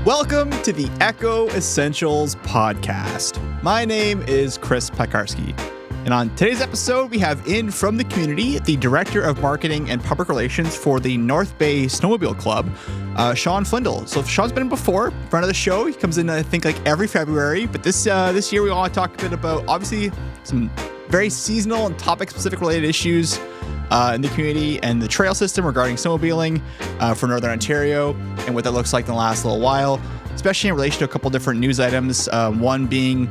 Welcome to the Echo Essentials podcast. My name is Chris Pekarski, and on today's episode, we have in from the community the Director of Marketing and Public Relations for the North Bay Snowmobile Club, Shawn Flindall. So Shawn's been in before, friend of the show. He comes in, I think, like every February, but this year we want to talk a bit about, obviously, some very seasonal and topic-specific related issues in the community and the trail system regarding snowmobiling for Northern Ontario and what that looks like in the last little while, especially in relation to a couple different news items. One being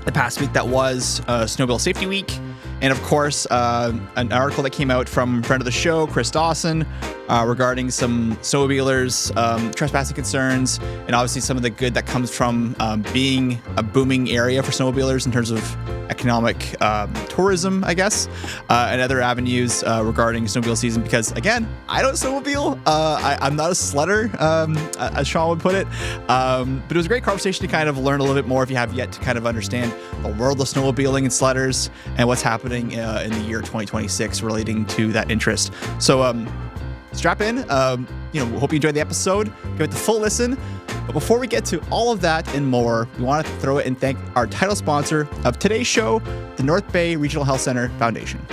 the past week that was Snowmobile Safety Week. And of course, an article that came out from friend of the show, Chris Dawson, regarding some snowmobilers, trespassing concerns, and obviously some of the good that comes from being a booming area for snowmobilers in terms of economic tourism, I guess, and other avenues regarding snowmobile season. Because again, I don't snowmobile. I'm not a sledder, as Shawn would put it. But it was a great conversation to kind of learn a little bit more if you have yet to kind of understand the world of snowmobiling and sledders and what's happening in the year 2026 relating to that interest. So strap in. Hope you enjoyed the episode. Give it the full listen. But before we get to all of that and more, we want to throw it and thank our title sponsor of today's show, the North Bay Regional Health Center Foundation.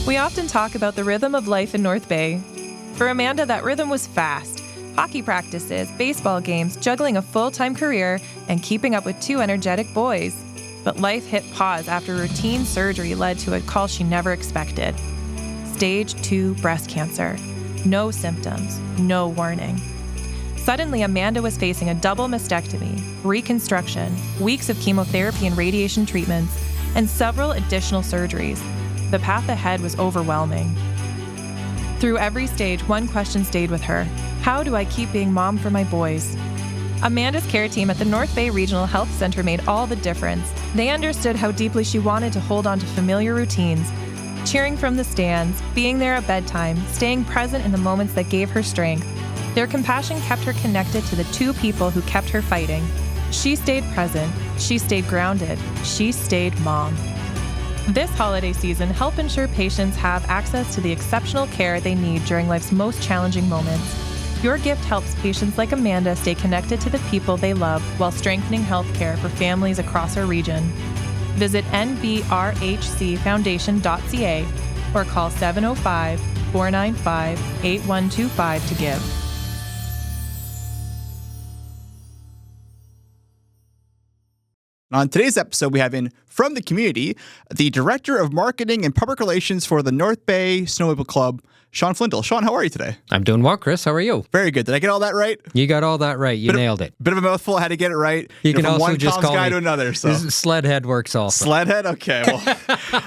We often talk about the rhythm of life in North Bay. For Amanda, that rhythm was fast. Hockey practices, baseball games, juggling a full-time career, and keeping up with two energetic boys. But life hit pause after routine surgery led to a call she never expected. Stage 2 breast cancer. No symptoms, no warning. Suddenly, Amanda was facing a double mastectomy, reconstruction, weeks of chemotherapy and radiation treatments, and several additional surgeries. The path ahead was overwhelming. Through every stage, one question stayed with her. How do I keep being mom for my boys? Amanda's care team at the North Bay Regional Health Center made all the difference. They understood how deeply she wanted to hold on to familiar routines, cheering from the stands, being there at bedtime, staying present in the moments that gave her strength. Their compassion kept her connected to the two people who kept her fighting. She stayed present, she stayed grounded, she stayed mom. This holiday season, help ensure patients have access to the exceptional care they need during life's most challenging moments. Your gift helps patients like Amanda stay connected to the people they love while strengthening healthcare for families across our region. Visit nbrhcfoundation.ca or call 705-495-8125 to give. On today's episode, we have in from the community the Director of Marketing and Public Relations for the North Bay Snowmobile Club, Shawn Flindall. Shawn, how are you today? I'm doing well, Chris. How are you? Very good. Did I get all that right? You got all that right. You nailed it. Bit of a mouthful. I had to get it right. You can from also one just comms call guy me to another. So Sledhead works also. Sledhead? Okay. Well,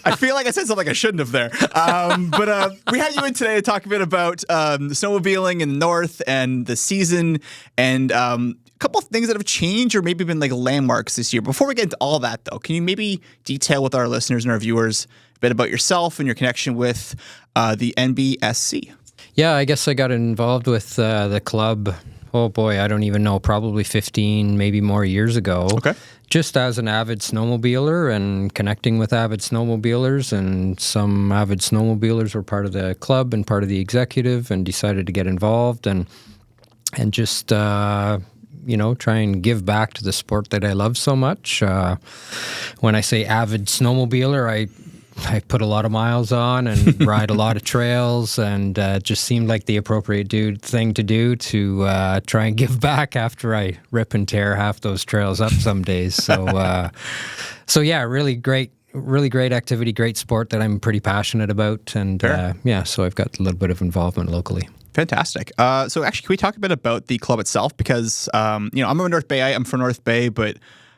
I feel like I said something I shouldn't have there. But we had you in today to talk a bit about snowmobiling in the north and the season and a couple of things that have changed or maybe been like landmarks this year. Before we get into all that, though, can you maybe detail with our listeners and our viewers a bit about yourself and your connection with the NBSC? Yeah, I guess I got involved with the club, oh boy, I don't even know, probably 15, maybe more years ago. Okay. Just as an avid snowmobiler and connecting with avid snowmobilers, and some avid snowmobilers were part of the club and part of the executive and decided to get involved and just try and give back to the sport that I love so much. When I say avid snowmobiler, I put a lot of miles on and ride a lot of trails, and it just seemed like the appropriate thing to do to try and give back after I rip and tear half those trails up some days. So yeah, really great activity, great sport that I'm pretty passionate about. And so I've got a little bit of involvement locally. Fantastic. So actually, can we talk a bit about the club itself? Because, I'm from North Bay. I'm from North Bay, but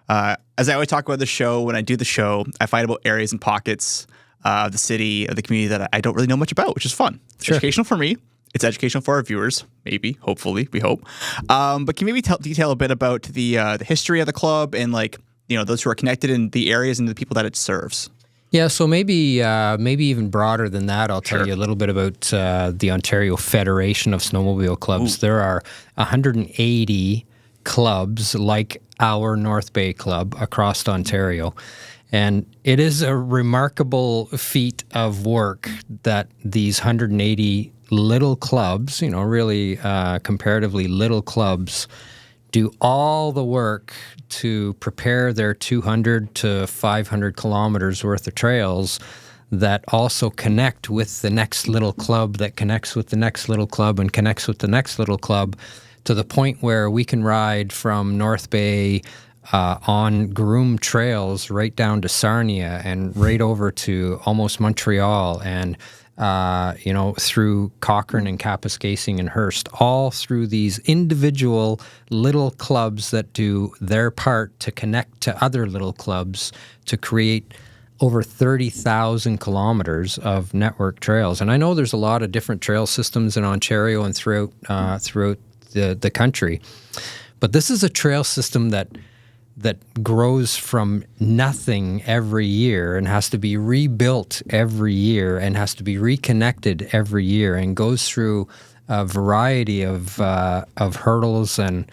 as I always talk about the show, when I do the show, I find about areas and pockets of the city, of the community that I don't really know much about, which is fun. It's educational for me. It's educational for our viewers, maybe, hopefully, we hope. But can you maybe detail a bit about the history of the club and those who are connected in the areas and the people that it serves? Yeah, so maybe even broader than that, I'll tell you a little bit about the Ontario Federation of Snowmobile Clubs. Ooh. There are 180 clubs like our North Bay Club across Ontario. And it is a remarkable feat of work that these 180 little clubs, really comparatively little clubs, do all the work to prepare their 200 to 500 kilometers worth of trails that also connect with the next little club that connects with the next little club and connects with the next little club, to the point where we can ride from North Bay on groomed trails right down to Sarnia and right over to almost Montreal and through Cochrane and Kapuskasing and Hearst, all through these individual little clubs that do their part to connect to other little clubs to create over 30,000 kilometers of network trails. And I know there's a lot of different trail systems in Ontario and throughout the country, but this is a trail system that grows from nothing every year and has to be rebuilt every year and has to be reconnected every year and goes through a variety of hurdles and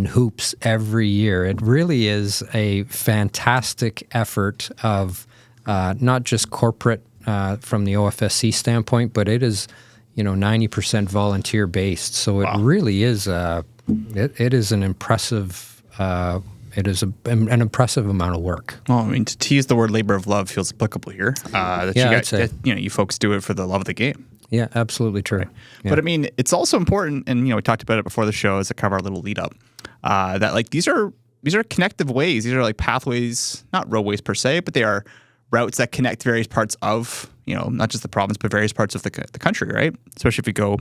hoops every year. It really is a fantastic effort of not just corporate from the OFSC standpoint, but it is 90% volunteer based. So it really is it is an impressive. It is an impressive amount of work. Well, I mean, to use the word labor of love feels applicable here. You folks do it for the love of the game. Yeah, absolutely true. Right. Yeah. But I mean, it's also important, and we talked about it before the show as a kind of our little lead up, that like these are connective ways. These are like pathways, not roadways per se, but they are routes that connect various parts of not just the province, but various parts of the country, right? Especially if you go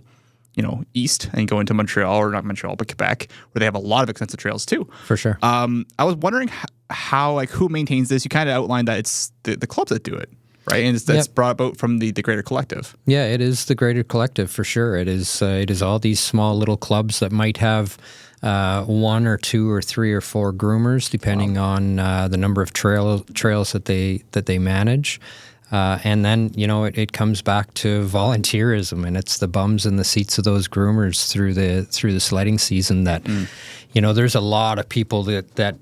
east and go into Montreal, or not Montreal, but Quebec, where they have a lot of extensive trails too. For sure. I was wondering how who maintains this? You kind of outlined that it's the clubs that do it, right? And that's brought about from the greater collective. Yeah, it is the greater collective for sure. It is all these small little clubs that might have one or two or three or four groomers, depending on the number of trails that they manage. And then, it comes back to volunteerism, and it's the bums in the seats of those groomers through the sledding season that, there's a lot of people that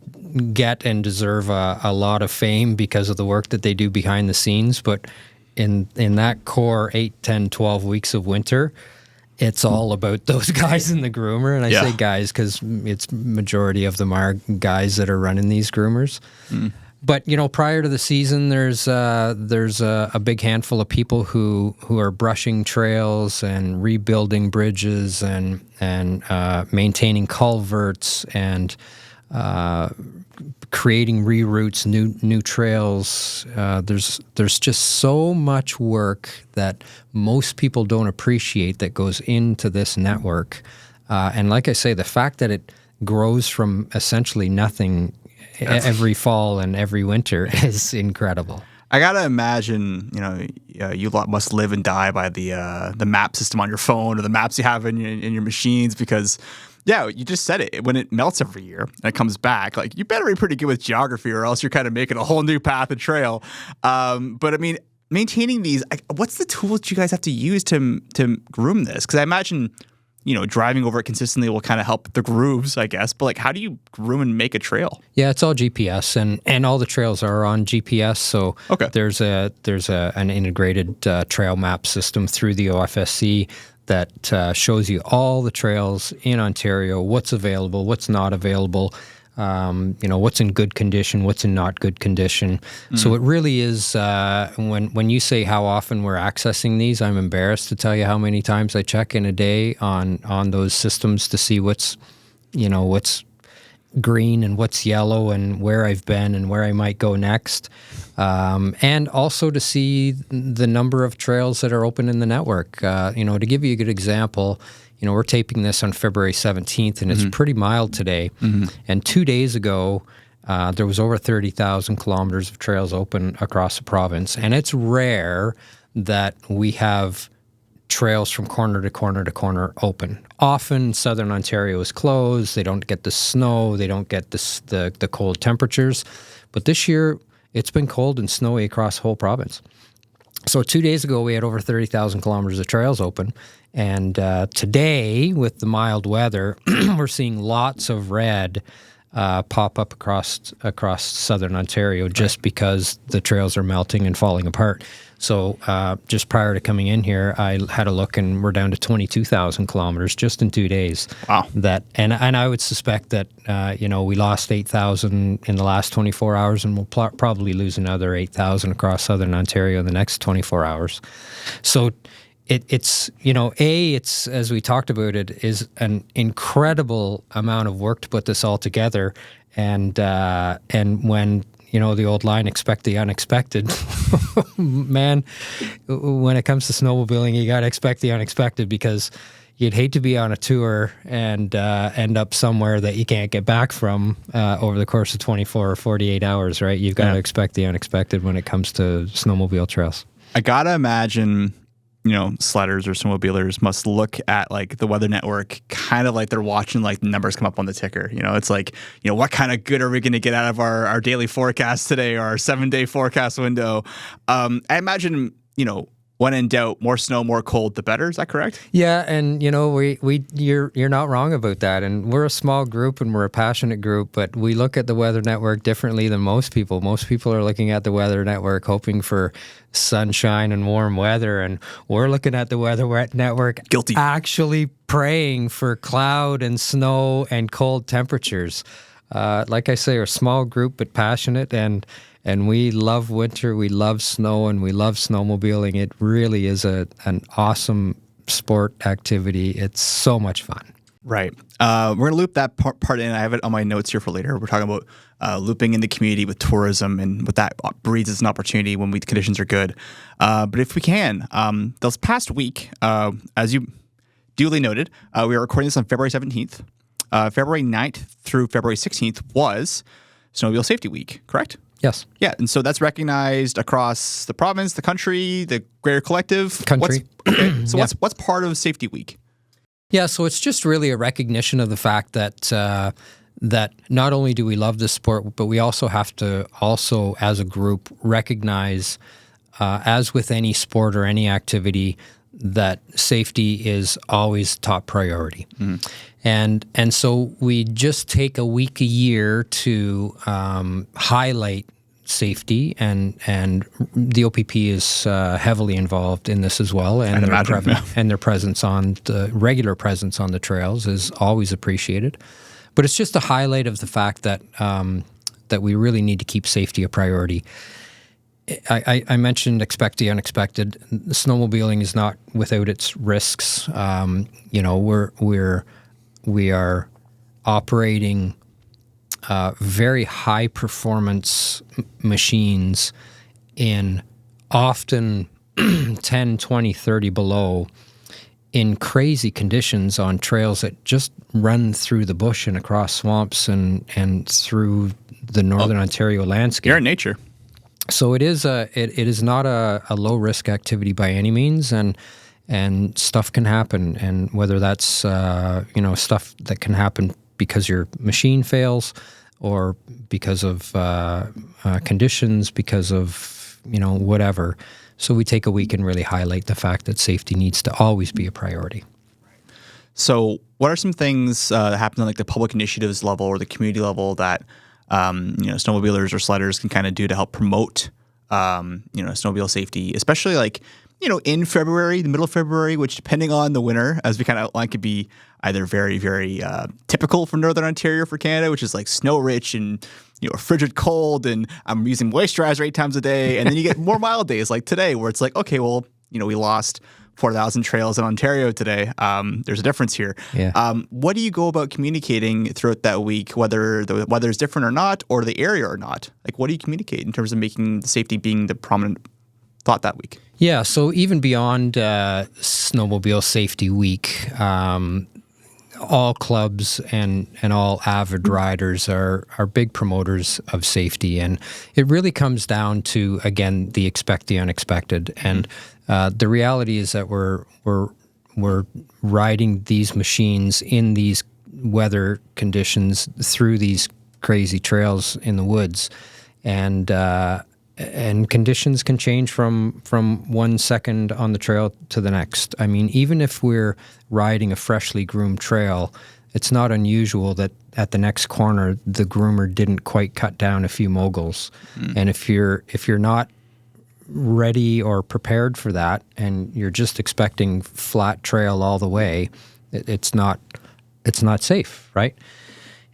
get and deserve a lot of fame because of the work that they do behind the scenes. But in that core 8, 10, 12 weeks of winter, it's all about those guys in the groomer. And I say guys because it's majority of them are guys that are running these groomers. Mm. But prior to the season, there's a big handful of people who are brushing trails and rebuilding bridges and maintaining culverts and creating reroutes, new trails. There's just so much work that most people don't appreciate that goes into this network. And like I say, the fact that it grows from essentially nothing every fall and every winter is incredible. I gotta imagine, you must live and die by the map system on your phone or the maps you have in your machines, because, you just said it. When it melts every year and it comes back, like, you better be pretty good with geography, or else you're kind of making a whole new path and trail. But I mean, maintaining these, what's the tools you guys have to use to groom this? Because I imagine, driving over it consistently will kind of help the grooves, I guess. But how do you groom and make a trail? Yeah, it's all GPS, and all the trails are on GPS. So there's an integrated trail map system through the OFSC that shows you all the trails in Ontario, what's available, what's not available. What's in good condition, what's in not good condition. So it really is, when you say how often we're accessing these, I'm embarrassed to tell you how many times I check in a day on those systems to see what's green and what's yellow and where I've been and where I might go next. And also to see the number of trails that are open in the network. To give you a good example, we're taping this on February 17th, and it's pretty mild today. Mm-hmm. And 2 days ago, there was over 30,000 kilometers of trails open across the province. And it's rare that we have trails from corner to corner to corner open. Often, Southern Ontario is closed. They don't get the snow. They don't get the cold temperatures. But this year, it's been cold and snowy across the whole province. So 2 days ago, we had over 30,000 kilometers of trails open. And today, with the mild weather, we're seeing lots of red pop up across southern Ontario just because the trails are melting and falling apart. So just prior to coming in here, I had a look, and we're down to 22,000 kilometers just in 2 days. Wow. And I would suspect that we lost 8,000 in the last 24 hours, and we'll probably lose another 8,000 across southern Ontario in the next 24 hours. So it's as we talked about, it is an incredible amount of work to put this all together, and when the old line, expect the unexpected. Man, when it comes to snowmobiling, you got to expect the unexpected, because you'd hate to be on a tour and end up somewhere that you can't get back from over the course of 24 or 48 hours, right? You've got to expect the unexpected when it comes to snowmobile trails. I got to imagine, sledders or snowmobilers must look at like the weather network kind of like they're watching like the numbers come up on the ticker. It's like, what kind of good are we going to get out of our daily forecast today, or our 7-day forecast window? I imagine, when in doubt, more snow, more cold, the better. Is that correct? Yeah, and you're not wrong about that. And we're a small group, and we're a passionate group, but we look at the weather network differently than most people. Most people are looking at the weather network hoping for sunshine and warm weather, and we're looking at the weather network guilty, actually praying for cloud and snow and cold temperatures. Like I say, we're a small group but passionate, and we love winter, we love snow, and we love snowmobiling. It really is an awesome sport activity. It's so much fun. Right. We're going to loop that part in. I have it on my notes here for later. We're talking about looping in the community with tourism, and what that breeds as an opportunity when conditions are good. But if we can, this past week, as you duly noted, we are recording this on February 17th. February 9th through February 16th was Snowmobile Safety Week, correct? Yes. Yeah, and so that's recognized across the province, the country, the greater collective. Country. What's part of Safety Week? Yeah, so it's just really a recognition of the fact that that not only do we love this sport, but we also have to as a group recognize, as with any sport or any activity, that safety is always top priority. Mm. And so we just take a week a year to highlight safety, and the OPP is heavily involved in this as well, and their presence on the regular presence on the trails is always appreciated. But it's just a highlight of the fact that that we really need to keep safety a priority. I mentioned expect the unexpected. Snowmobiling is not without its risks. We are operating very high performance machines in often 10, 20, 30 below in crazy conditions on trails that just run through the bush and across swamps and through the northern Ontario landscape. You're in nature. So it is not a low risk activity by any means, and stuff can happen, and whether that's stuff that can happen because your machine fails, or because of conditions, because of whatever. So we take a week and really highlight the fact that safety needs to always be a priority. So what are some things that happen on like the public initiatives level or the community level that snowmobilers or sledders can kind of do to help promote snowmobile safety, especially like in February, the middle of February, which depending on the winter, as we kind of outlined, could be either very, very typical for Northern Ontario for Canada, which is like snow rich and frigid cold, and I'm using moisturizer 8 times a day, and then you get more mild days like today where it's like, okay, well, we lost 4,000 trails in Ontario today. There's a difference here. Yeah. What do you go about communicating throughout that week, whether the weather is different or not, or the area or not? Like, what do you communicate in terms of making safety being the prominent thought that week? Yeah, so even beyond Snowmobile Safety Week, all clubs and all avid riders are big promoters of safety, and it really comes down to, again, the expect the unexpected. And the reality is that we're riding these machines in these weather conditions through these crazy trails in the woods, and conditions can change from 1 second on the trail to the next. I mean, even if we're riding a freshly groomed trail it's not unusual that at the next corner the groomer didn't quite cut down a few moguls. And if you're not ready or prepared for that, and you're just expecting flat trail all the way, it's not safe, right?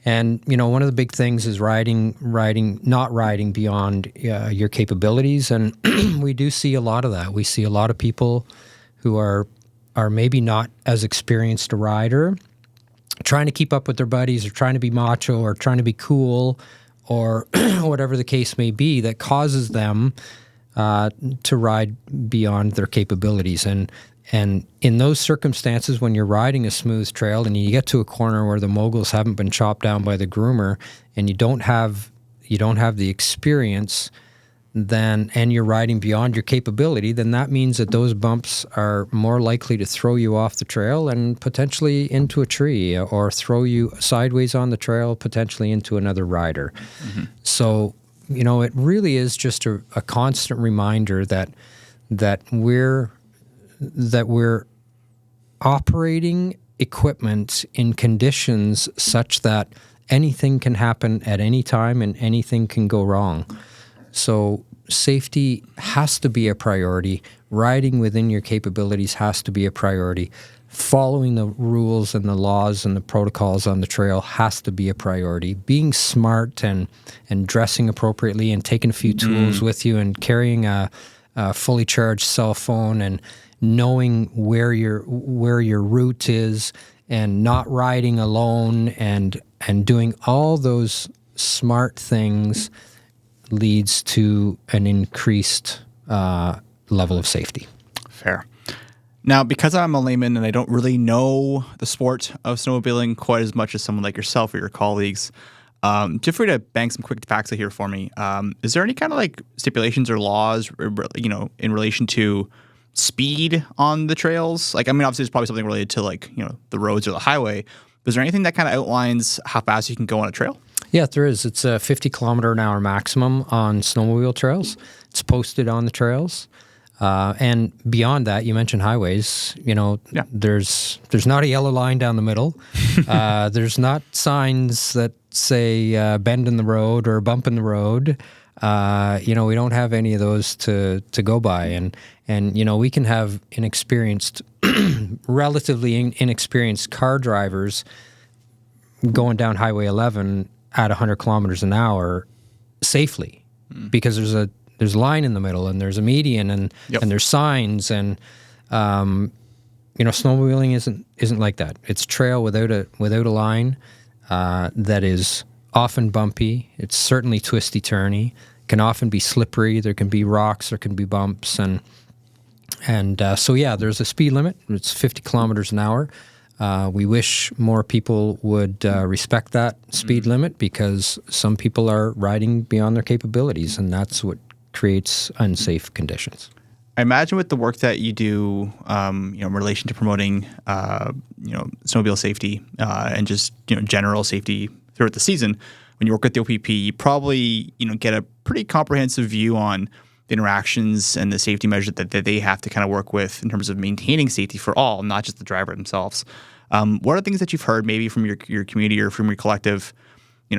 And one of the big things is not riding beyond your capabilities, and we do see a lot of that. We see a lot of people who are maybe not as experienced a rider, trying to keep up with their buddies, or trying to be macho, or trying to be cool, or whatever the case may be, that causes them to ride beyond their capabilities. And in those circumstances, when you're riding a smooth trail and you get to a corner where the moguls haven't been chopped down by the groomer, and you don't have the experience, and you're riding beyond your capability, then that means that those bumps are more likely to throw you off the trail and potentially into a tree, or throw you sideways on the trail, potentially into another rider. So, it really is just a constant reminder that we're operating equipment in conditions such that anything can happen at any time and anything can go wrong. So safety has to be a priority. Riding within your capabilities has to be a priority. Following the rules and the laws and the protocols on the trail has to be a priority. Being smart and dressing appropriately and taking a few tools with you, and carrying a fully charged cell phone, and knowing where your route is, and not riding alone, and doing all those smart things leads to an increased level of safety. Fair. Now, because I'm a layman and I don't really know the sport of snowmobiling quite as much as someone like yourself or your colleagues, feel free to bang some quick facts here for me. Is there any kind of like stipulations or laws, in relation to speed on the trails? Like, I mean, obviously there's probably something related to like, the roads or the highway. But is there anything that kind of outlines how fast you can go on a trail? Yeah, there is. It's a 50 kilometer an hour maximum on snowmobile trails. It's posted on the trails. And beyond that, you mentioned highways. There's not a yellow line down the middle. There's not signs that say bend in the road or bump in the road. We don't have any of those to go by. And we can have relatively inexperienced car drivers going down Highway 11 at 100 kilometers an hour safely, because there's a line in the middle, and there's a median, and there's signs, and snowmobiling isn't like that. It's trail without a line that is often bumpy. It's certainly twisty turny. Can often be slippery. There can be rocks. There can be bumps, and so there's a speed limit. It's 50 kilometers an hour. We wish more people would respect that speed limit, because some people are riding beyond their capabilities, and that's what creates unsafe conditions. I imagine with the work that you do, in relation to promoting, snowmobile safety and just general safety throughout the season, when you work with the OPP, you probably get a pretty comprehensive view on the interactions and the safety measures that they have to kind of work with in terms of maintaining safety for all, not just the driver themselves. What are things that you've heard maybe from your community or from your collective,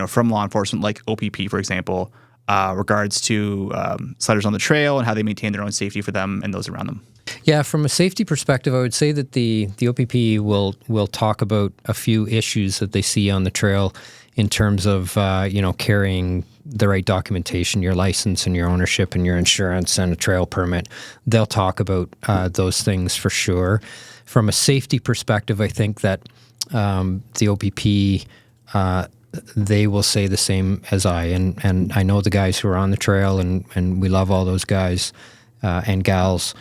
from law enforcement, like OPP, for example, regards to sliders on the trail and how they maintain their own safety for them and those around them? Yeah, from a safety perspective, I would say that the OPP will talk about a few issues that they see on the trail in terms of carrying the right documentation, your license and your ownership and your insurance and a trail permit. They'll talk about those things for sure. From a safety perspective, I think that the OPP, they will say the same as I. And I know the guys who are on the trail, and we love all those guys and gals.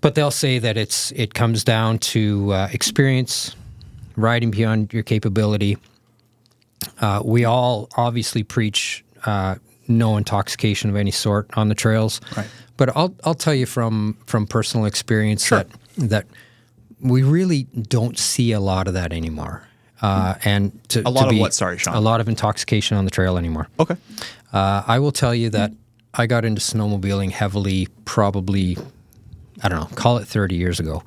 But they'll say that it comes down to experience, riding beyond your capability. We all obviously preach no intoxication of any sort on the trails. Right. But I'll tell you from personal experience that we really don't see a lot of that anymore. And a lot of what? Sorry, Shawn. A lot of intoxication on the trail anymore. Okay. I will tell you that I got into snowmobiling heavily probably, I don't know, call it 30 years ago.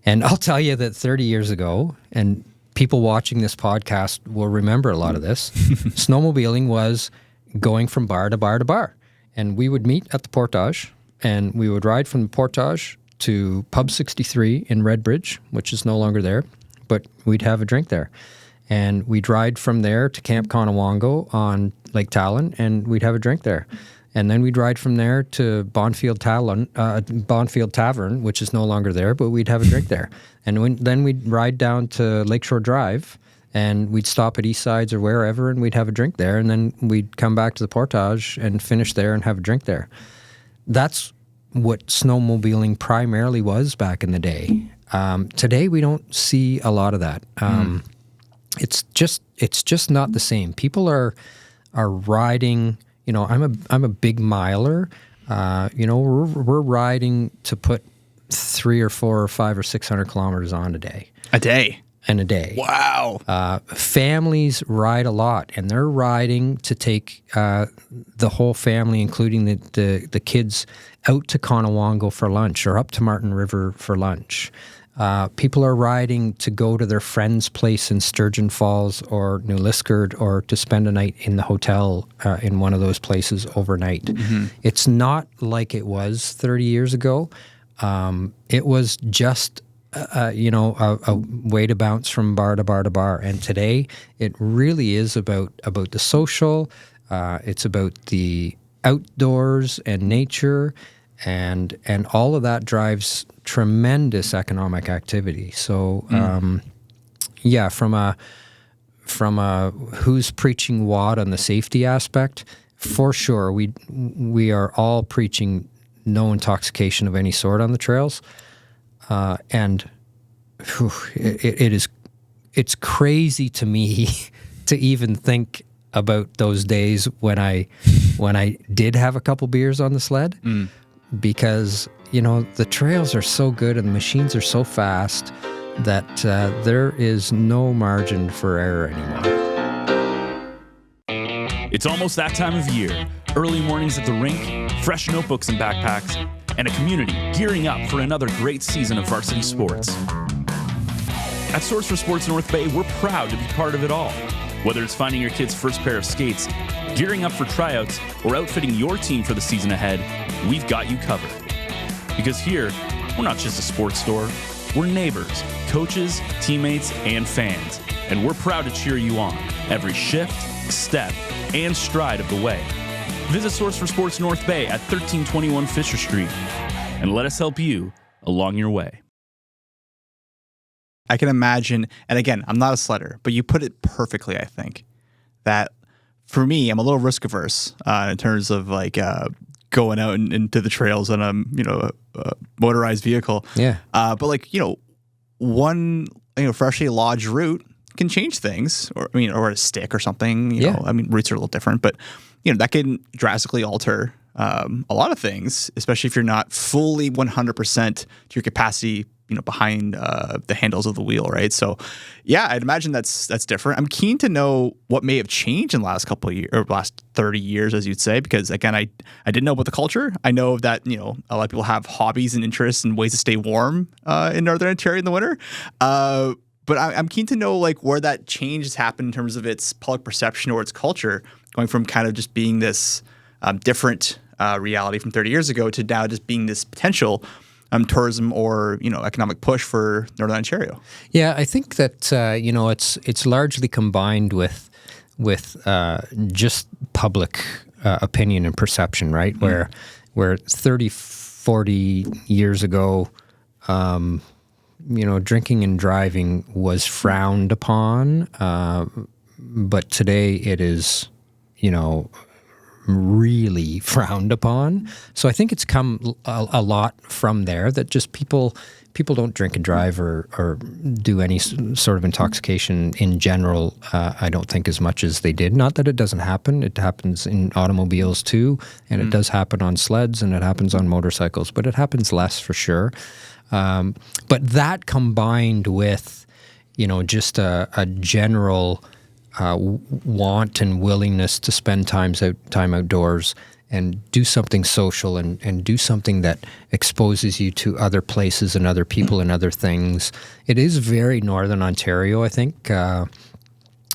And I'll tell you that 30 years ago, and people watching this podcast will remember a lot of this. Snowmobiling was going from bar to bar to bar. And we would meet at the Portage, and we would ride from the Portage to Pub 63 in Redbridge, which is no longer there, but we'd have a drink there. And we'd ride from there to Camp Conowongo on Lake Talon, and we'd have a drink there. And then we'd ride from there to Bonfield Tavern, which is no longer there, but we'd have a drink there. And then we'd ride down to Lakeshore Drive, and we'd stop at East Sides or wherever, and we'd have a drink there. And then we'd come back to the Portage and finish there and have a drink there. That's what snowmobiling primarily was back in the day. Today, we don't see a lot of that. It's just not the same. People are riding. You know, I'm a big miler. You know, we're riding to put 3 or 4 or 5 or 600 kilometers on a day. A day. And a day. Wow. Families ride a lot, and they're riding to take the whole family, including the kids, out to Conowongo for lunch or up to Martin River for lunch. People are riding to go to their friend's place in Sturgeon Falls or New Liskeard, or to spend a night in the hotel in one of those places overnight. Mm-hmm. It's not like it was 30 years ago. It was just a way to bounce from bar to bar to bar. And today, it really is about the social. It's about the outdoors and nature, and all of that drives tremendous economic activity. So, from a who's preaching what on the safety aspect, for sure, we are all preaching no intoxication of any sort on the trails. And it's crazy to me to even think about those days when I did have a couple beers on the sled, because you know the trails are so good and the machines are so fast that there is no margin for error anymore. It's almost that time of year. Early mornings at the rink, fresh notebooks and backpacks, and a community gearing up for another great season of varsity sports. At Source for Sports North Bay, we're proud to be part of it all. Whether it's finding your kid's first pair of skates, gearing up for tryouts, or outfitting your team for the season ahead, we've got you covered. Because here, we're not just a sports store, we're neighbors, coaches, teammates, and fans. And we're proud to cheer you on every shift, step, and stride of the way. Visit Source for Sports North Bay at 1321 Fisher Street and let us help you along your way. I can imagine, and again, I'm not a sledder, but you put it perfectly, I think, that for me, I'm a little risk averse in terms of like going out into the trails on a motorized vehicle. Yeah. But like, one freshly lodged route can change things, or a stick or something. You know, routes are a little different, but that can drastically alter a lot of things, especially if you're not fully 100% to your capacity, behind the handles of the wheel, right? So, yeah, I'd imagine that's different. I'm keen to know what may have changed in the last couple of years, or last 30 years, as you'd say, because again, I didn't know about the culture. I know that a lot of people have hobbies and interests and ways to stay warm in Northern Ontario in the winter. But I'm keen to know like where that change has happened in terms of its public perception or its culture, going from kind of just being this different reality from 30 years ago to now just being this potential tourism or economic push for Northern Ontario. Yeah, I think that it's largely combined with just public opinion and perception, right? Mm-hmm. Where 30, 40 years ago, drinking and driving was frowned upon, but today it is, really frowned upon. So I think it's come a lot from there, that just people don't drink and drive or do any sort of intoxication in general. I don't think as much as they did. Not that it doesn't happen. It happens in automobiles too, and it does happen on sleds and it happens on motorcycles, but it happens less for sure. But that combined with, just a general want and willingness to spend time outdoors do something social and do something that exposes you to other places and other people and other things. It is very Northern Ontario, I think.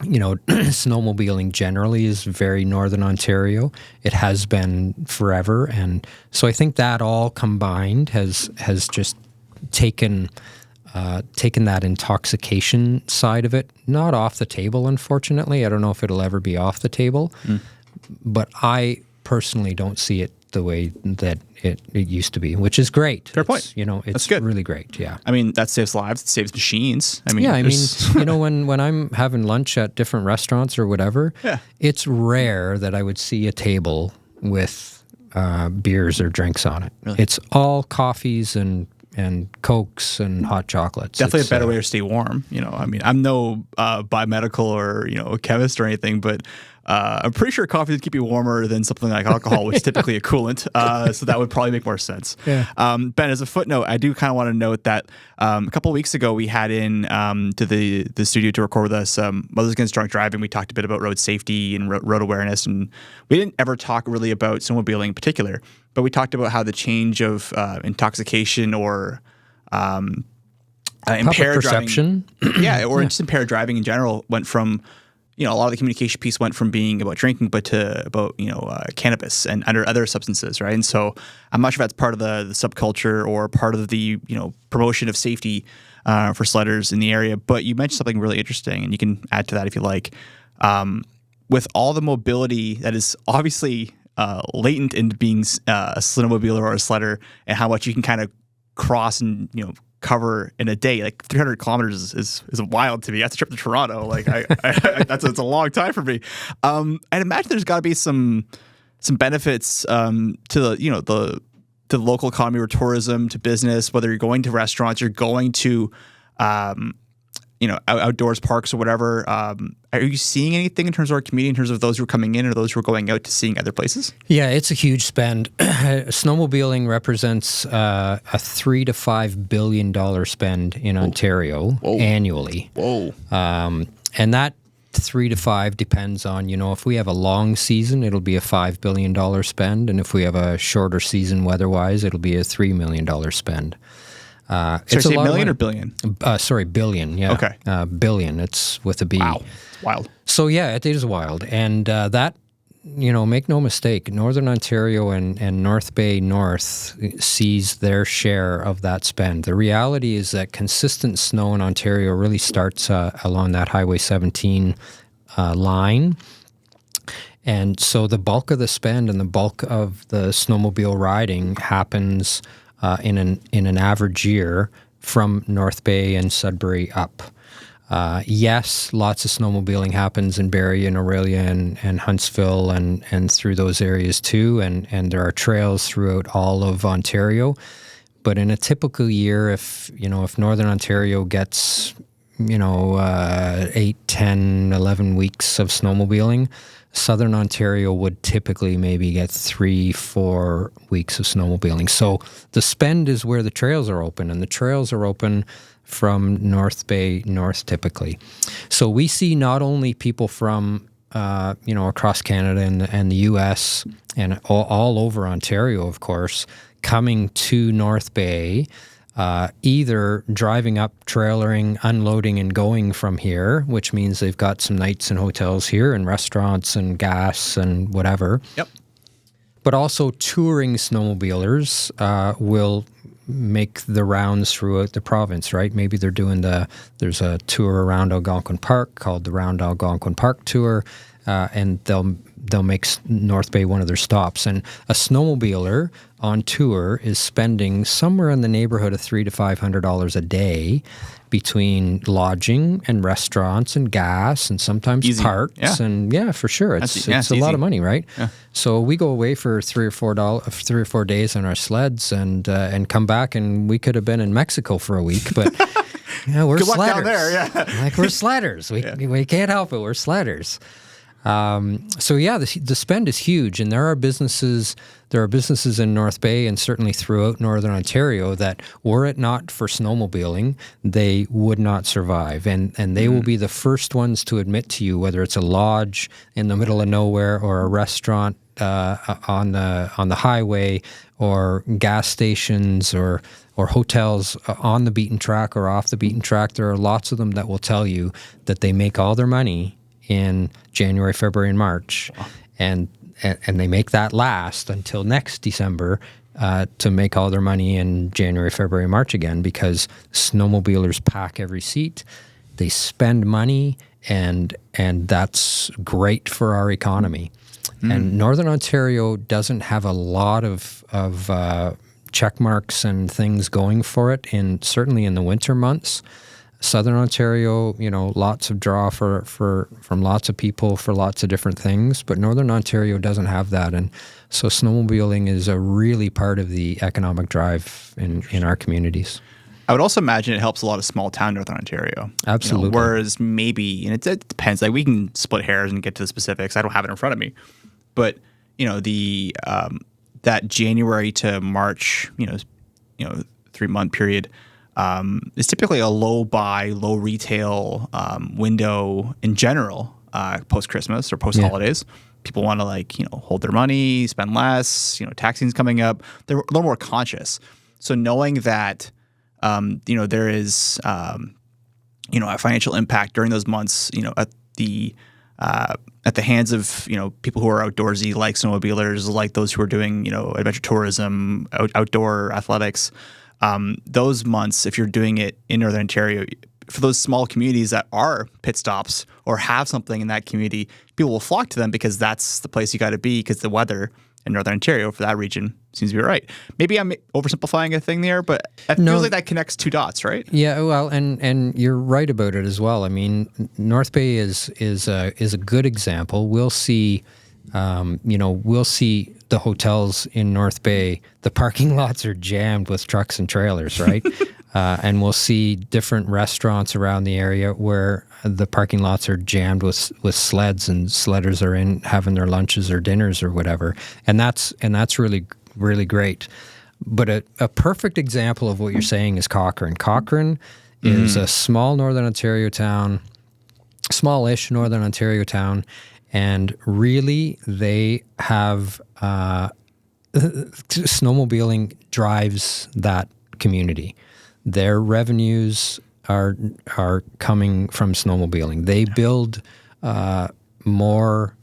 Snowmobiling generally is very Northern Ontario. It has been forever. And so I think that all combined has just taken that intoxication side of it, not off the table, unfortunately. I don't know if it'll ever be off the table, but I personally don't see it the way that it used to be, which is great. Fair point. It's good. really great, yeah. I mean, that saves lives, it saves machines. When I'm having lunch at different restaurants or whatever, it's rare that I would see a table with beers or drinks on it. Really? It's all coffees and Cokes and hot chocolates. Definitely a better way to stay warm. I'm no biomedical or, a chemist or anything, but I'm pretty sure coffee would keep you warmer than something like alcohol, which is typically a coolant. So that would probably make more sense. Yeah. Ben, as a footnote, I do kind of want to note that a couple of weeks ago we had in to the studio to record with us Mothers Against Drunk Driving. We talked a bit about road safety and road awareness, and we didn't ever talk really about snowmobiling in particular, but we talked about how the change of intoxication or impaired perception, driving, just impaired driving in general went from, a lot of the communication piece went from being about drinking, but to about cannabis and other substances, right? And so I'm not sure if that's part of the subculture or part of the promotion of safety for sledders in the area. But you mentioned something really interesting, and you can add to that if you like. With all the mobility that is obviously latent in being a snowmobiler or a sledder, and how much you can kind of cross and cover in a day, like 300 kilometers is wild to me. That's a trip to Toronto. Like that's a long time for me. I'd imagine there's got to be some benefits to the local economy or tourism, to business, whether you're going to restaurants, you're going to outdoors parks or whatever. Are you seeing anything in terms of our community, in terms of those who are coming in or those who are going out to seeing other places? Yeah, it's a huge spend. Snowmobiling represents a $3 to $5 billion spend in Ontario annually. Whoa. And that 3 to 5 depends on, if we have a long season, it'll be a $5 billion spend. And if we have a shorter season weather-wise, it'll be a $3 million spend. It's a million or billion? Sorry, billion. Yeah. Okay. Billion. It's with a B. Wow. It's wild. So yeah, it is wild, and that make no mistake, Northern Ontario and North Bay North sees their share of that spend. The reality is that consistent snow in Ontario really starts along that Highway 17 line. And so the bulk of the spend and the bulk of the snowmobile riding happens in an average year from North Bay and Sudbury up. Yes, lots of snowmobiling happens in Barrie and Aurelia and Huntsville and through those areas too, and there are trails throughout all of Ontario. But in a typical year, if Northern Ontario gets 8, 10, 11 weeks of snowmobiling, Southern Ontario would typically maybe get 3-4 weeks of snowmobiling. So the spend is where the trails are open, and the trails are open from North Bay North typically. So we see not only people from across Canada and the U.S. and all over Ontario, of course, coming to North Bay, either driving up, trailering, unloading, and going from here, which means they've got some nights in hotels here and restaurants and gas and whatever. Yep. But also touring snowmobilers will make the rounds throughout the province, right? Maybe they're doing there's a tour around Algonquin Park called the Round Algonquin Park Tour, and they'll make North Bay one of their stops. And a snowmobiler on tour is spending somewhere in the neighborhood of $300 to $500 a day between lodging and restaurants and gas and sometimes parks. Yeah. And yeah, for sure. It's a lot of money, right? Yeah. So we go away for 3 or 4 days on our sleds and come back, and we could have been in Mexico for a week, but we're Good sledders. luck down there, yeah. We're sledders. We can't help it. We're sledders. So yeah, the spend is huge, and there are businesses in North Bay and certainly throughout Northern Ontario that, were it not for snowmobiling, they would not survive, and they will be the first ones to admit to you, whether it's a lodge in the middle of nowhere or a restaurant on the highway, or gas stations, or hotels on the beaten track or off the beaten track. There are lots of them that will tell you that they make all their money in January, February, and March, and they make that last until next December to make all their money in January, February, March again, because snowmobilers pack every seat. They spend money, and that's great for our economy. And Northern Ontario doesn't have a lot of check marks and things going for it, certainly in the winter months. Southern Ontario, lots of draw from lots of people for lots of different things, but Northern Ontario doesn't have that. And so snowmobiling is a really part of the economic drive in our communities. I would also imagine it helps a lot of small town Northern Ontario. Absolutely. Whereas maybe, and it depends, like we can split hairs and get to the specifics. I don't have it in front of me. But, the that January to March, 3-month period is typically a low buy, low retail window in general post-Christmas or post-holidays. People want to hold their money, spend less, tax season's coming up. They're a little more conscious. So knowing that there is, a financial impact during those months, at the hands of, people who are outdoorsy, like snowmobilers, like those who are doing, adventure tourism, outdoor athletics. Those months, if you're doing it in Northern Ontario, for those small communities that are pit stops or have something in that community, people will flock to them because that's the place you got to be, because the weather in Northern Ontario for that region seems to be right. Maybe I'm oversimplifying a thing there, but it feels like that connects two dots, right? Yeah, well, and you're right about it as well. I mean, North Bay is a good example. We'll see, the hotels in North Bay. The parking lots are jammed with trucks and trailers, right? And we'll see different restaurants around the area where the parking lots are jammed with sleds, and sledders are in having their lunches or dinners or whatever. And that's really, really great. But a perfect example of what you're saying is Cochrane. Cochrane is a small Northern Ontario town, smallish Northern Ontario town, and really they have snowmobiling drives that community. Their revenues are coming from snowmobiling. They build more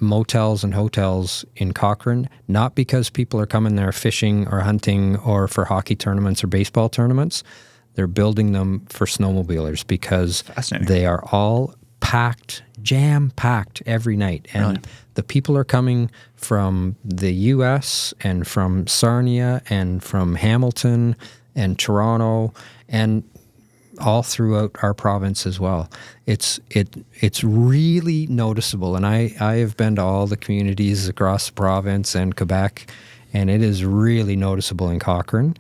motels and hotels in Cochrane, not because people are coming there fishing or hunting or for hockey tournaments or baseball tournaments. They're building them for snowmobilers because they are all packed, jam-packed every night. And the people are coming from the U.S. and from Sarnia and from Hamilton and Toronto and all throughout our province as well. It's really noticeable, and I have been to all the communities across the province and Quebec, and it is really noticeable in Cochrane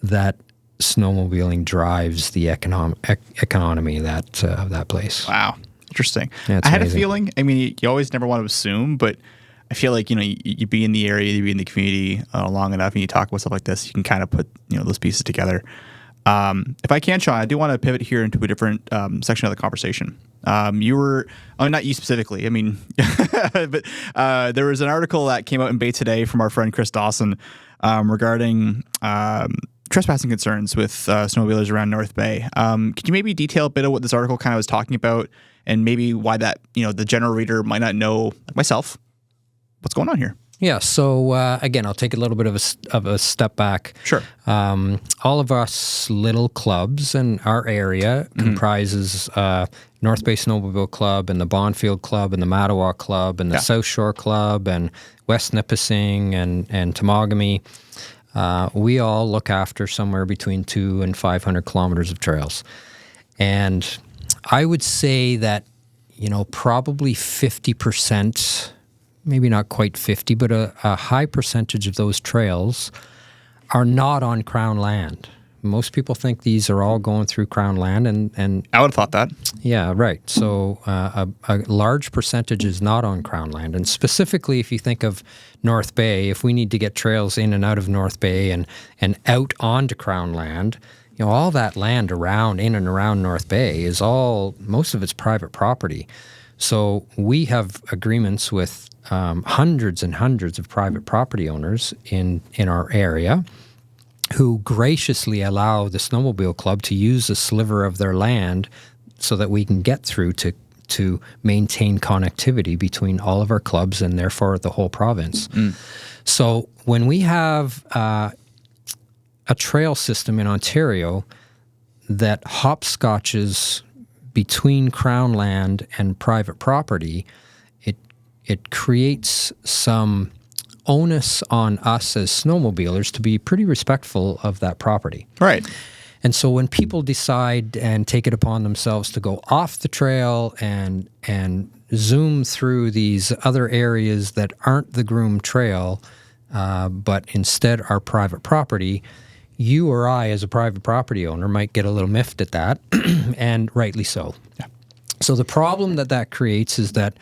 that snowmobiling drives the economy of that place. Wow, interesting. Yeah, I had amazing. a feeling. I mean, you always never want to assume, but I feel like you be in the area, you be in the community long enough, and you talk about stuff like this, you can kind of put those pieces together. If I can, Shawn, I do want to pivot here into a different section of the conversation. You were, not you specifically, I mean, but there was an article that came out in Bay today from our friend Chris Dawson regarding trespassing concerns with snowmobilers around North Bay. Could you maybe detail a bit of what this article kind of was talking about, and maybe why that, the general reader might not know, like myself, what's going on here? Yeah, so again, I'll take a little bit of a step back. Sure. All of us little clubs in our area comprises North Bay Snowmobile Club and the Bonfield Club and the Mattawa Club and the South Shore Club and West Nipissing and Temagami. We all look after somewhere between 200 and 500 kilometers of trails. And I would say that, probably 50%, maybe not quite 50, but a high percentage of those trails are not on Crown land. Most people think these are all going through Crown land, and I would have thought that. Yeah, right. So a large percentage is not on Crown land. And specifically, if you think of North Bay, if we need to get trails in and out of North Bay and out onto Crown land, all that land in and around North Bay is most of it's private property. So we have agreements with hundreds and hundreds of private property owners in our area who graciously allow the Snowmobile Club to use a sliver of their land so that we can get through to maintain connectivity between all of our clubs and therefore the whole province. So when we have a trail system in Ontario that hopscotches between Crown land and private property, it creates some onus on us as snowmobilers to be pretty respectful of that property. Right. And so when people decide and take it upon themselves to go off the trail and zoom through these other areas that aren't the groomed trail, but instead are private property, you or I as a private property owner might get a little miffed at that, and rightly so. Yeah. So the problem that creates is that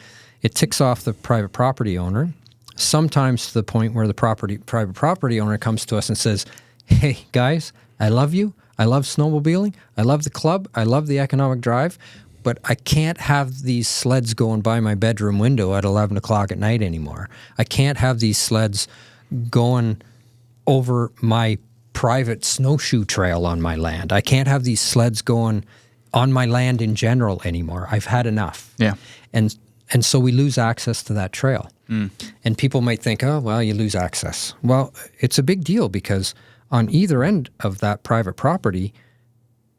it ticks off the private property owner, sometimes to the point where the private property owner comes to us and says, hey, guys, I love you. I love snowmobiling. I love the club. I love the economic drive. But I can't have these sleds going by my bedroom window at 11 o'clock at night anymore. I can't have these sleds going over my private snowshoe trail on my land. I can't have these sleds going on my land in general anymore. I've had enough. Yeah. And so we lose access to that trail. And people might think, oh, well, you lose access. Well, it's a big deal because on either end of that private property,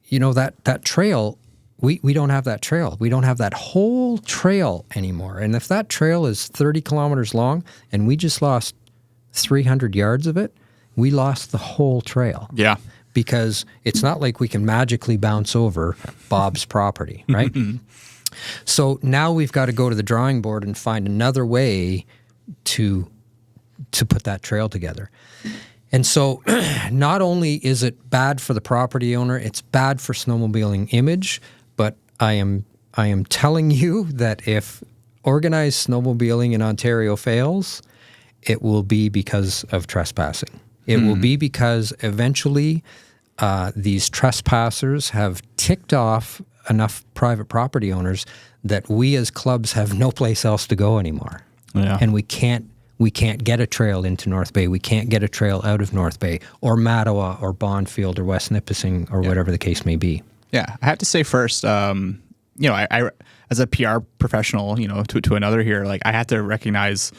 you know, that trail, we don't have that trail. We don't have that whole trail anymore. And if that trail is 30 kilometers long and we just lost 300 yards of it, we lost the whole trail. Yeah. Because it's not like we can magically bounce over Bob's property, right? So now we've got to go to the drawing board and find another way to put that trail together. And so not only is it bad for the property owner, it's bad for snowmobiling image, but I am telling you that if organized snowmobiling in Ontario fails, it will be because of trespassing. It will be because eventually these trespassers have ticked off enough private property owners that we as clubs have no place else to go anymore. Yeah. And we can't get a trail into North Bay. We can't get a trail out of North Bay or Mattawa or Bondfield or West Nipissing or whatever the case may be. Yeah. I have to say first, I as a PR professional, to another here, like I have to recognize,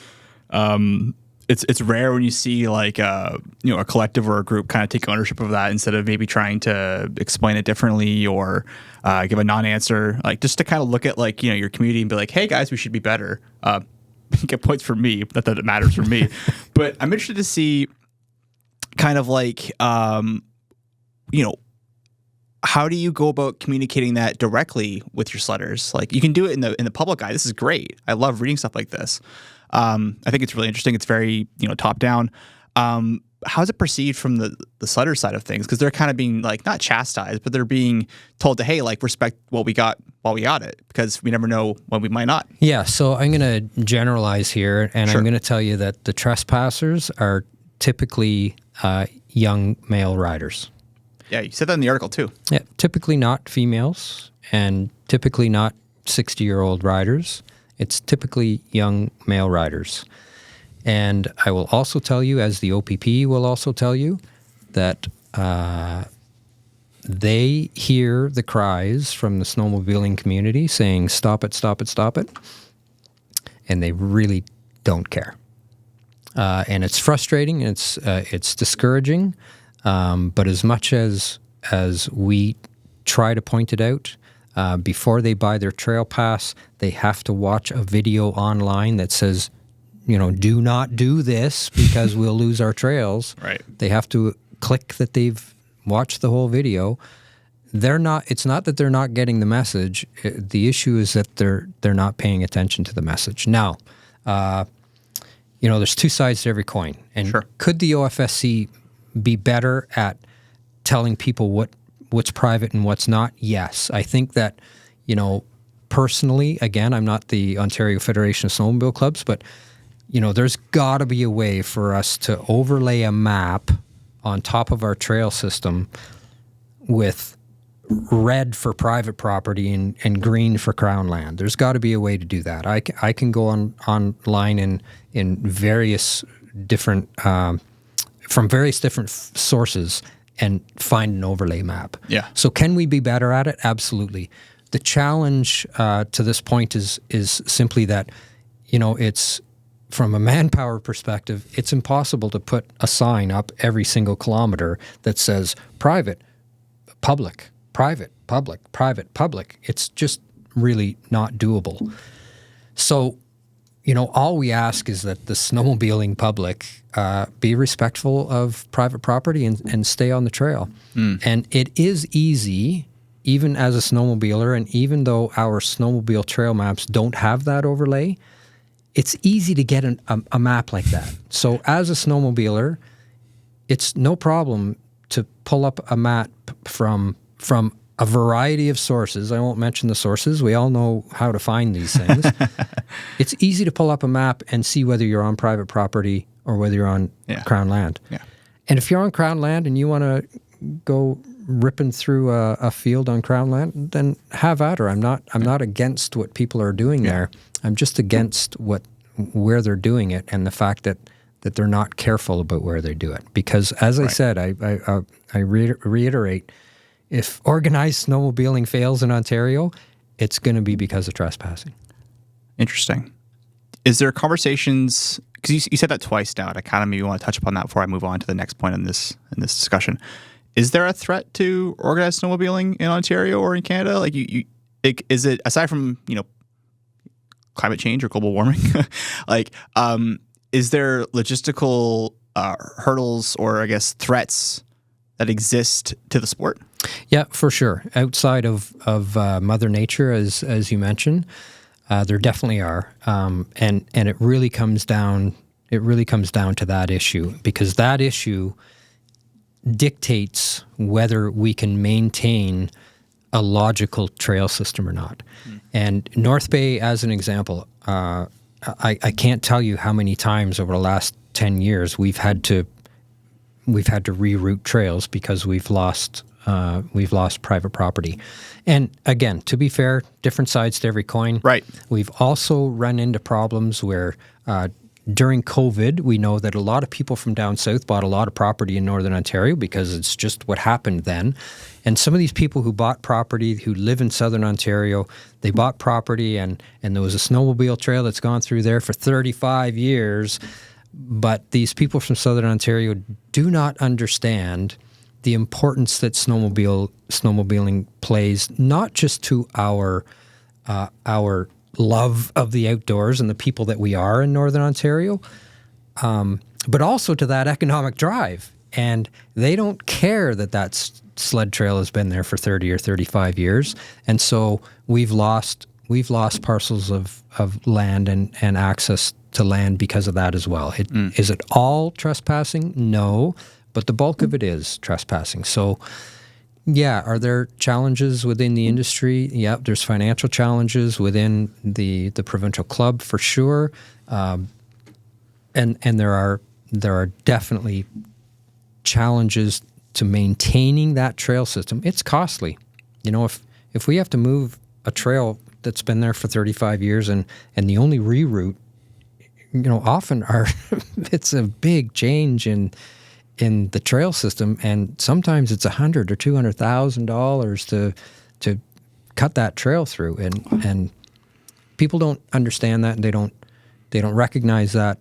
it's rare when you see like a collective or a group kind of take ownership of that instead of maybe trying to explain it differently or give a non-answer, like just to kind of look at like your community and be like, hey guys, we should be better. Get points for me, not that it matters for me, but I'm interested to see kind of like how do you go about communicating that directly with your sledders? Like you can do it in the public eye. This is great. I love reading stuff like this. I think it's really interesting. It's very, top down. How is it perceived from the sledder side of things? Because they're kind of being like not chastised, but they're being told to, hey, like respect what we got while we got it, because we never know when we might not. Yeah. So I'm going to generalize here, and Sure. I'm going to tell you that the trespassers are typically young male riders. Yeah, you said that in the article too. Yeah, typically not females, and typically not 60-year-old riders. It's typically young male riders. And I will also tell you, as the OPP will also tell you, that they hear the cries from the snowmobiling community saying, stop it, stop it, stop it. And they really don't care. And it's frustrating, and it's discouraging. But as much as we try to point it out, before they buy their trail pass, they have to watch a video online that says, do not do this because we'll lose our trails. Right. They have to click that they've watched the whole video. It's not that they're not getting the message. The issue is that they're not paying attention to the message. Now, there's two sides to every coin. And Sure. Could the OFSC be better at telling people what's private and what's not? Yes. I think that, personally, again, I'm not the Ontario Federation of Snowmobile Clubs, but, there's got to be a way for us to overlay a map on top of our trail system with red for private property and green for crown land. There's got to be a way to do that. I can go online in various different from various different sources and find an overlay map. Yeah. So can we be better at it? Absolutely. The challenge to this point is simply that, it's from a manpower perspective, it's impossible to put a sign up every single kilometer that says private, public, private, public, private, public. It's just really not doable. So, all we ask is that the snowmobiling public be respectful of private property and stay on the trail. And it is easy, even as a snowmobiler, and even though our snowmobile trail maps don't have that overlay, it's easy to get a map like that. So as a snowmobiler, it's no problem to pull up a map from a variety of sources. I won't mention the sources. We all know how to find these things. It's easy to pull up a map and see whether you're on private property or whether you're on Crown land. Yeah. And if you're on Crown land and you want to go ripping through a field on Crown land, then have at her. I'm not against what people are doing there. I'm just against where they're doing it and the fact that they're not careful about where they do it. Because as I said, I reiterate, if organized snowmobiling fails in Ontario, it's going to be because of trespassing. Interesting. Is there conversations, because you said that twice now, and I kind of maybe want to touch upon that before I move on to the next point in this discussion. Is there a threat to organized snowmobiling in Ontario or in Canada? Like is it, aside from, climate change or global warming, is there logistical hurdles or I guess threats that exist to the sport? Yeah, for sure. Outside of Mother Nature, as you mentioned, there definitely are, and it really comes down to that issue, because that issue dictates whether we can maintain a logical trail system or not. And North Bay, as an example, I can't tell you how many times over the last 10 years we've had to reroute trails because we've lost private property. And again, to be fair, different sides to every coin. Right. We've also run into problems where during COVID, we know that a lot of people from down south bought a lot of property in Northern Ontario because it's just what happened then. And some of these people who bought property, who live in Southern Ontario, they bought property and there was a snowmobile trail that's gone through there for 35 years. But these people from Southern Ontario do not understand the importance that snowmobiling plays, not just to our love of the outdoors and the people that we are in Northern Ontario, but also to that economic drive. And they don't care that sled trail has been there for 30 or 35 years. And so we've lost parcels of land and access to land because of that as well. Is it all trespassing? No, but the bulk of it is trespassing. So yeah, are there challenges within the industry? Yeah, there's financial challenges within the provincial club for sure, and there are definitely challenges to maintaining that trail system. It's costly. If we have to move a trail that's been there for 35 years and the only reroute, often it's a big change in the trail system, and sometimes it's $100,000 or $200,000 to cut that trail through, and people don't understand that, and they don't recognize that.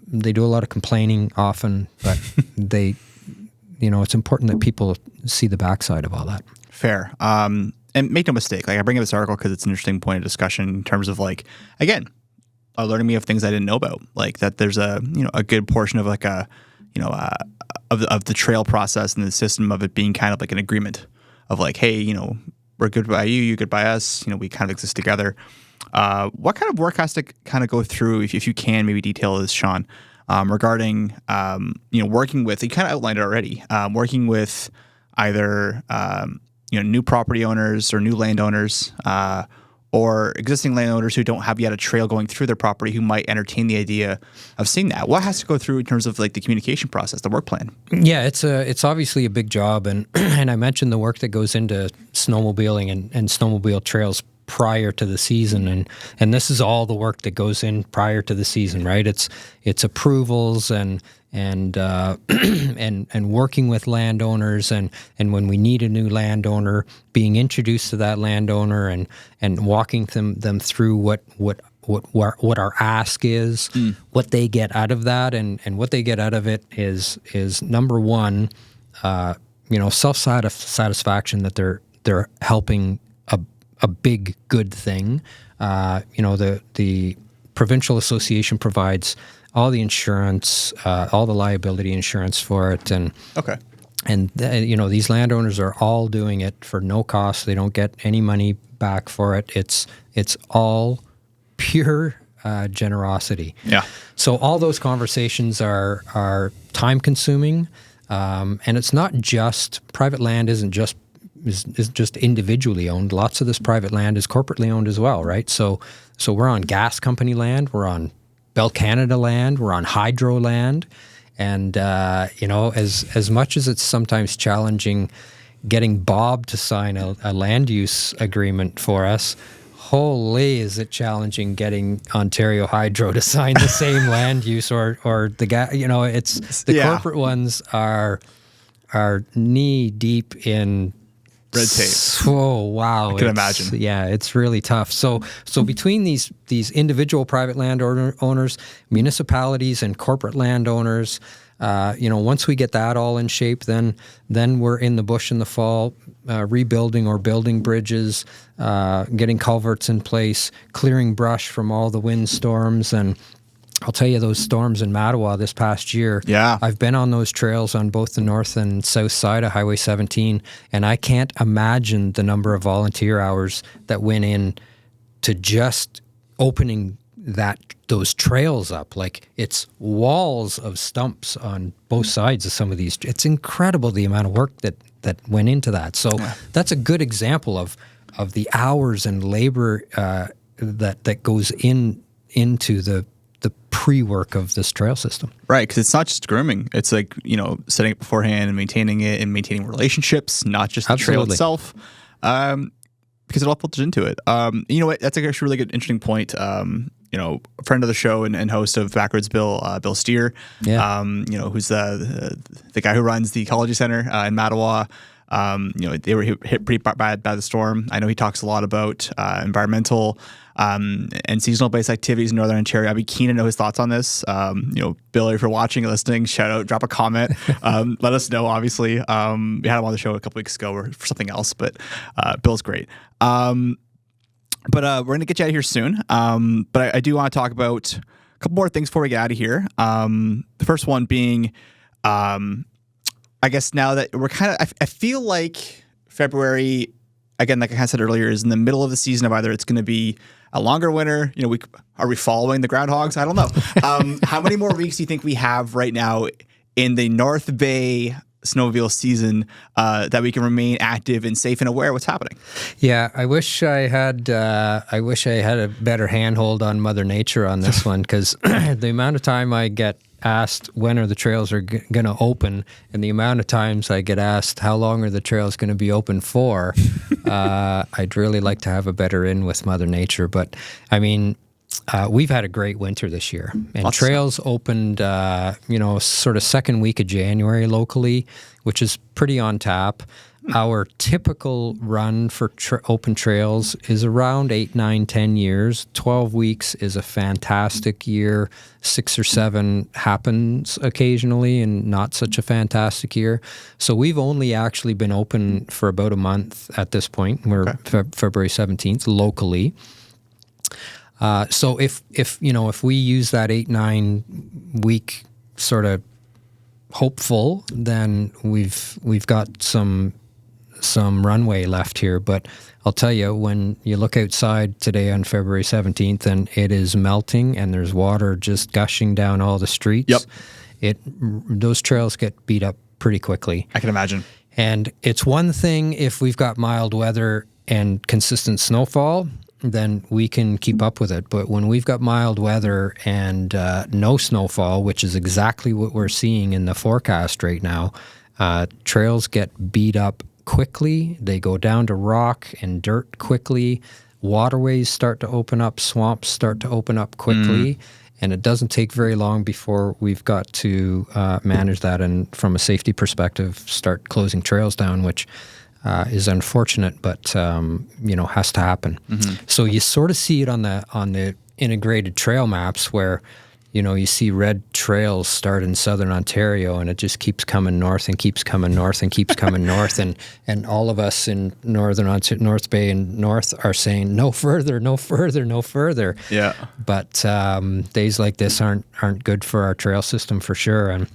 They do a lot of complaining often, but it's important that people see the backside of all that. Fair. And make no mistake, I bring up this article because it's an interesting point of discussion in terms of again, alerting me of things I didn't know about, that there's a good portion of of the trail process and the system of it being kind of like an agreement of hey, we're good by you, you're good by us, we kind of exist together. What kind of work has to kind of go through, if you can maybe detail this, Shawn, regarding, working with, you kind of outlined it already, working with either, new property owners or new landowners, or existing landowners who don't have yet a trail going through their property who might entertain the idea of seeing that? What has to go through in terms of like the communication process, the work plan? Yeah, it's obviously a big job, and and I mentioned the work that goes into snowmobiling and snowmobile trails prior to the season, and this is all the work that goes in prior to the season, right? It's approvals and working with landowners, and when we need a new landowner, being introduced to that landowner and walking them through what our ask is, what they get out of that, and what they get out of it is number one, self-satisfaction that they're helping a big good thing. The provincial association provides all the insurance, all the liability insurance for it, and these landowners are all doing it for no cost. They don't get any money back for it. It's all pure generosity. Yeah. So all those conversations are time consuming, and it's not just private land. Isn't just individually owned. Lots of this private land is corporately owned as well, right? So we're on gas company land, we're on Bell Canada land, we're on hydro land, and as much as it's sometimes challenging getting Bob to sign a land use agreement for us, holy, is it challenging getting Ontario Hydro to sign the same land use or the gas. It's the corporate ones are knee deep in red tape. Oh wow! I can imagine. Yeah, it's really tough. So between these individual private land owners, municipalities, and corporate landowners, once we get that all in shape, then we're in the bush in the fall, rebuilding or building bridges, getting culverts in place, clearing brush from all the windstorms. And I'll tell you, those storms in Mattawa this past year, I've been on those trails on both the north and south side of Highway 17, and I can't imagine the number of volunteer hours that went in to just opening those trails up. Like, it's walls of stumps on both sides of some of these. It's incredible the amount of work that went into that. So that's a good example of the hours and labor that goes into the pre-work of this trail system. Right, because it's not just grooming. It's like, setting it beforehand and maintaining it and maintaining relationships, not just the trail itself, because it all filters into it. You know what? That's actually a really good, interesting point. A friend of the show and host of Backwards Bill Steer, who's the guy who runs the Ecology Center in Mattawa. They were hit pretty bad by the storm. I know he talks a lot about environmental and seasonal-based activities in Northern Ontario. I'd be keen to know his thoughts on this. Bill, if you're watching or listening, shout out, drop a comment. Let us know, obviously. We had him on the show a couple weeks ago for something else, but Bill's great. But we're going to get you out of here soon. But I do want to talk about a couple more things before we get out of here. The first one being, I guess now that we're I feel like February, again, like I kind of said earlier, is in the middle of the season of either it's going to be a longer winter. Are we following the groundhogs? I don't know. How many more weeks do you think we have right now in the North Bay snowmobile season that we can remain active and safe and aware of what's happening? Yeah, I wish I had a better handhold on Mother Nature on this one, because the amount of time I get asked when are the trails are going to open, and the amount of times I get asked how long are the trails going to be open for, I'd really like to have a better in with Mother Nature. But I mean, we've had a great winter this year, and trails opened, sort of second week of January locally, which is pretty on tap. Our typical run for open trails is around 8, 9, 10 years. 12 weeks is a fantastic year. 6 or 7 happens occasionally and not such a fantastic year. So we've only actually been open for about a month at this point. We're February 17th locally. So if we use that 8-9 week sort of hopeful, then we've got some runway left here. But I'll tell you, when you look outside today on February 17th and it is melting and there's water just gushing down all the streets, those trails get beat up pretty quickly. I can imagine. And it's one thing if we've got mild weather and consistent snowfall. then we can keep up with it. But when we've got mild weather and no snowfall, which is exactly what we're seeing in the forecast right now, trails get beat up quickly. They go down to rock and dirt quickly. Waterways start to open up. Swamps start to open up quickly. And it doesn't take very long before we've got to manage that and, from a safety perspective, start closing trails down, which is unfortunate, but has to happen. So you sort of see it on the integrated trail maps where, you see red trails start in southern Ontario, and it just keeps coming north and keeps coming north and keeps coming north, and all of us in northern North Bay and north are saying no further, no further, no further. Yeah. But days like this aren't good for our trail system for sure. And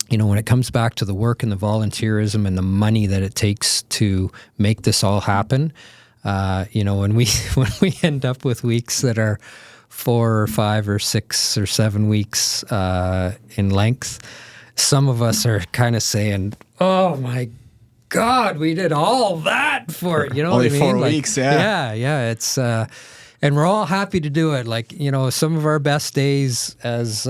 when it comes back to the work and the volunteerism and the money that it takes to make this all happen, when we end up with weeks that are 4 or 5 or 6 or 7 weeks in length, some of us are kind of saying, "Oh my God, we did all that for it." You know, only what I mean? 4 weeks, yeah. Yeah. It's and we're all happy to do it. Like, some of our best days as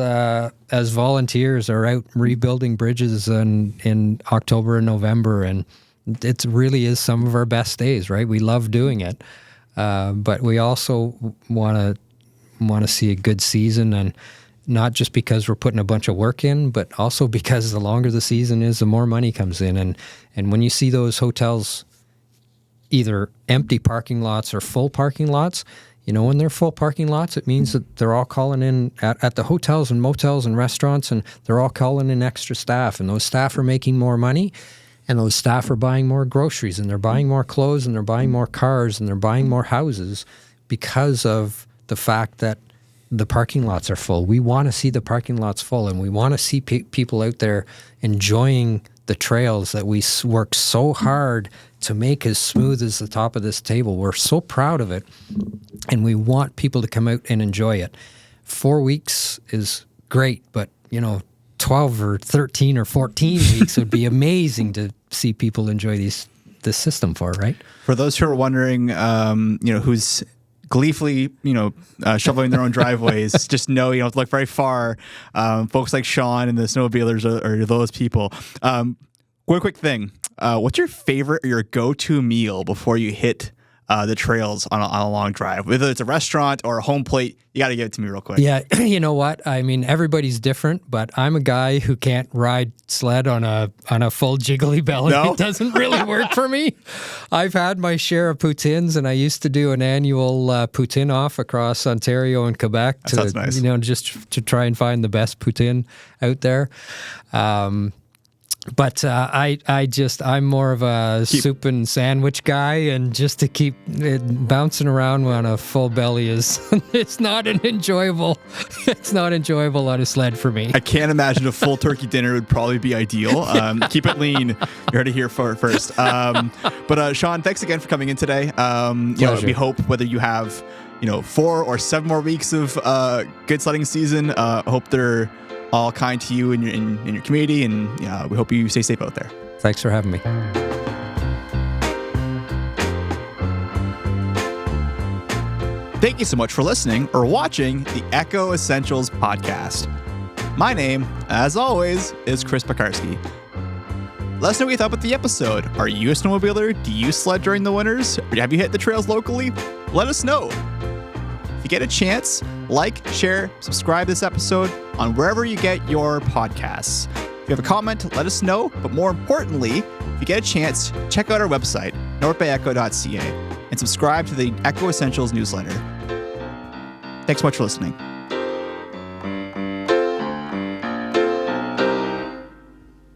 volunteers are out rebuilding bridges in October and November, and it really is some of our best days, right? We love doing it, but we also want to see a good season, and not just because we're putting a bunch of work in, but also because the longer the season is, the more money comes in. And when you see those hotels, either empty parking lots or full parking lots, when they're full parking lots, it means that they're all calling in at the hotels and motels and restaurants, and they're all calling in extra staff, and those staff are making more money, and those staff are buying more groceries, and they're buying more clothes, and they're buying more cars, and they're buying more houses because of the fact that the parking lots are full. We want to see the parking lots full, and we want to see people out there enjoying the trails that we work so hard to make as smooth as the top of this table. We're so proud of it, and we want people to come out and enjoy it. 4 weeks is great, but 12 or 13 or 14 weeks would be amazing to see people enjoy this system for, right? For those who are wondering, who's gleefully, shoveling their own driveways, just know you don't have to look very far. Folks like Shawn and the snowmobilers are those people. One quick thing. What's your favorite or your go-to meal before you hit the trails on a long drive? Whether it's a restaurant or a home plate, you got to give it to me real quick. Yeah, you know what? I mean, everybody's different, but I'm a guy who can't ride sled on a full jiggly belly. No? It doesn't really work for me. I've had my share of poutines, and I used to do an annual poutine off across Ontario and Quebec to, sounds nice. Just to try and find the best poutine out there. But I'm more of a soup and sandwich guy, and just to keep it bouncing around on a full belly it's not enjoyable on a sled for me. I can't imagine a full turkey dinner would probably be ideal. Keep it lean. You heard it here first. But Shawn, thanks again for coming in today. We hope whether you have 4 or 7 more weeks of good sledding season, I hope they're all kind to you and in your community, and we hope you stay safe out there. Thanks for having me. Thank you so much for listening or watching the Echo Essentials podcast. My name, as always, is Chris Pekarsky. Let us know what you thought about the episode. Are you a snowmobiler? Do you sled during the winters? Or have you hit the trails locally? Let us know. If you get a chance, like, share, subscribe this episode on wherever you get your podcasts. If you have a comment, let us know. But more importantly, if you get a chance, check out our website, northbayecho.ca, and subscribe to the Echo Essentials newsletter. Thanks so much for listening.